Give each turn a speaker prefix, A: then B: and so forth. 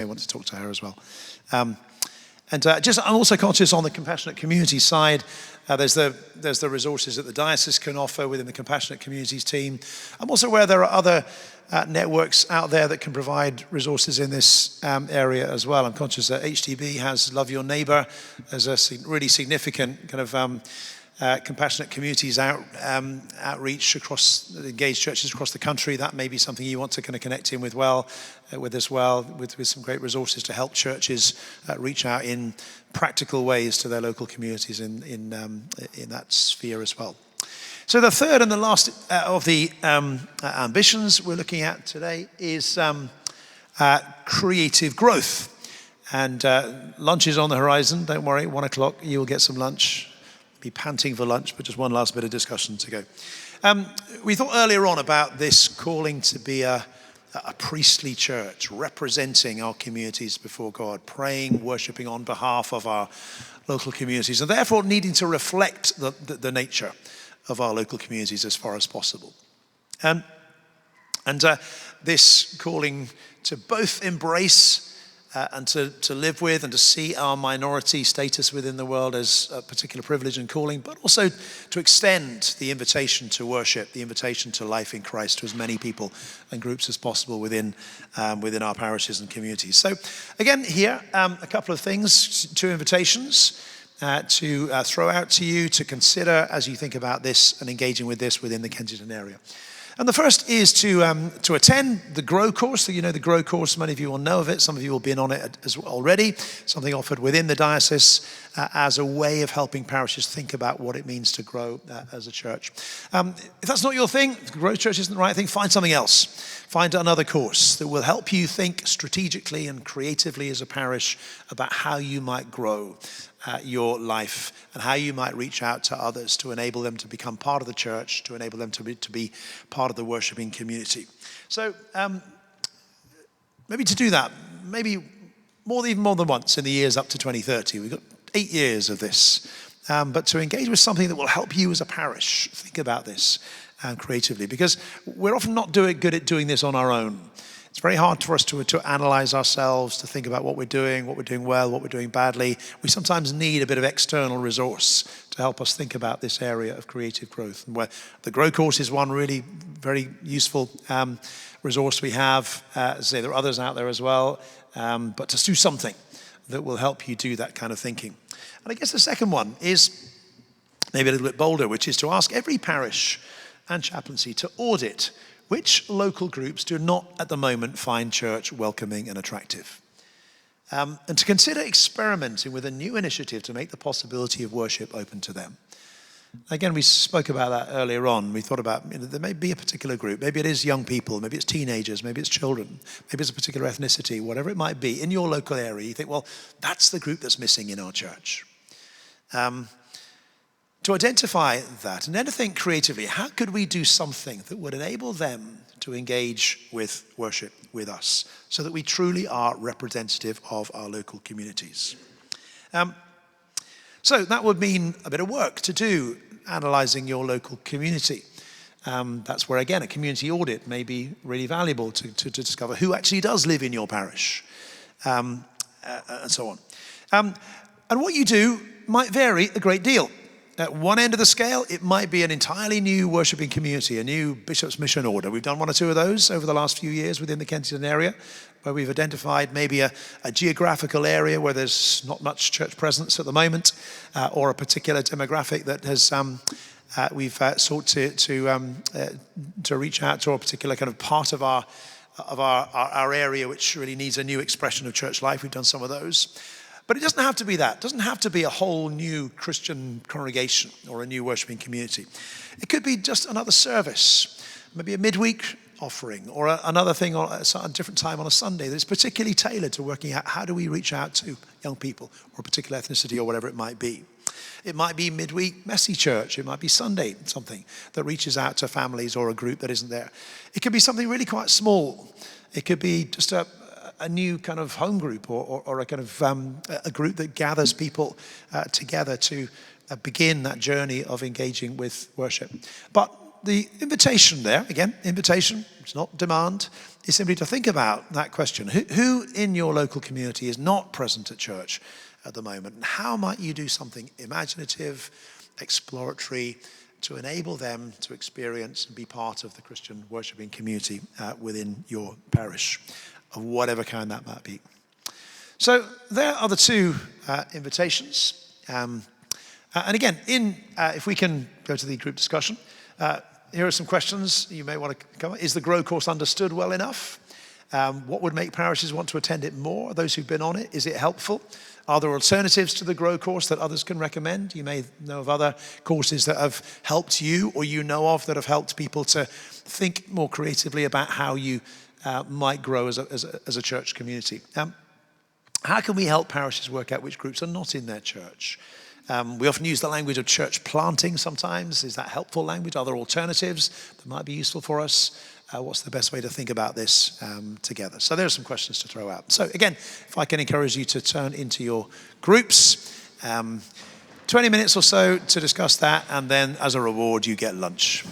A: I want to talk to her as well. I'm also conscious on the compassionate community side. There's the resources that the diocese can offer within the compassionate communities team. I'm also aware there are other networks out there that can provide resources in this area as well. I'm conscious that HTB has Love Your Neighbour as a really significant kind of compassionate communities outreach across engaged churches across the country. That may be something you want to kind of connect in with with some great resources to help churches reach out in practical ways to their local communities in that sphere as well. So the third and the last of the ambitions we're looking at today is creative growth. And lunch is on the horizon. Don't worry, 1 o'clock you will get some lunch. Be panting for lunch, but just one last bit of discussion to go. We thought earlier on about this calling to be a priestly church, representing our communities before God, praying, worshipping on behalf of our local communities, and therefore needing to reflect the nature of our local communities as far as possible. And this calling to both embrace and to live with and to see our minority status within the world as a particular privilege and calling, but also to extend the invitation to worship, the invitation to life in Christ to as many people and groups as possible within our parishes and communities. So again, here, a couple of things, 2 invitations to throw out to you to consider as you think about this and engaging with this within the Kensington area. And the first is to attend the GROW course. So you know the GROW course, many of you will know of it. Some of you will have been on it as well already. Something offered within the diocese as a way of helping parishes think about what it means to grow as a church. If that's not your thing, GROW Church isn't the right thing, find something else. Find another course that will help you think strategically and creatively as a parish about how you might grow your life and how you might reach out to others to enable them to become part of the church, to enable them to be part of the worshiping community. So maybe to do that, maybe even more than once in the years up to 2030. We've got 8 years of this. But to engage with something that will help you as a parish think about this creatively, because we're often not good at doing this on our own. It's very hard for us to analyze ourselves, to think about what we're doing well, what we're doing badly. We sometimes need a bit of external resource to help us think about this area of creative growth. And where the GROW course is one really very useful resource we have. There are others out there as well, but to do something that will help you do that kind of thinking. And I guess the second one is maybe a little bit bolder, which is to ask every parish and chaplaincy to audit which local groups do not at the moment find church welcoming and attractive. And to consider experimenting with a new initiative to make the possibility of worship open to them. Again, we spoke about that earlier on. We thought about, there may be a particular group. Maybe it is young people, maybe it's teenagers, maybe it's children, maybe it's a particular ethnicity, whatever it might be. In your local area, you think, well, that's the group that's missing in our church. To identify that and then to think creatively, how could we do something that would enable them to engage with worship with us so that we truly are representative of our local communities? So that would mean a bit of work to do, analysing your local community. That's where, again, a community audit may be really valuable to discover who actually does live in your parish, and so on. And what you do might vary a great deal. At one end of the scale, it might be an entirely new worshipping community, a new Bishop's Mission Order. We've done 1 or 2 of those over the last few years within the Kensington area, where we've identified maybe a geographical area where there's not much church presence at the moment, or a particular demographic that has we've sought to reach out to, a particular kind of part of our area which really needs a new expression of church life. We've done some of those. But it doesn't have to be that. It doesn't have to be a whole new Christian congregation or a new worshiping community. It could be just another service, maybe a midweek offering or another thing at a different time on a Sunday that is particularly tailored to working out how do we reach out to young people or a particular ethnicity or whatever it might be. It might be midweek messy church. It might be Sunday something that reaches out to families or a group that isn't there. It could be something really quite small. It could be just a new kind of home group or a kind of a group that gathers people together to begin that journey of engaging with worship. But the invitation there, again, invitation, it's not demand, is simply to think about that question. Who in your local community is not present at church at the moment? And how might you do something imaginative, exploratory, to enable them to experience and be part of the Christian worshiping community within your parish, of whatever kind that might be. So there are the two invitations. And again, if we can go to the group discussion, here are some questions you may want to cover. Is the GROW course understood well enough? What would make parishes want to attend it more? Those who've been on it, is it helpful? Are there alternatives to the GROW course that others can recommend? You may know of other courses that have helped you, or you know of that have helped people to think more creatively about how you might grow as a church community. How can we help parishes work out which groups are not in their church? We often use the language of church planting sometimes. Is that helpful language? Are there alternatives that might be useful for us? What's the best way to think about this together? So there are some questions to throw out. So again, if I can encourage you to turn into your groups, 20 minutes or so to discuss that, and then as a reward, you get lunch.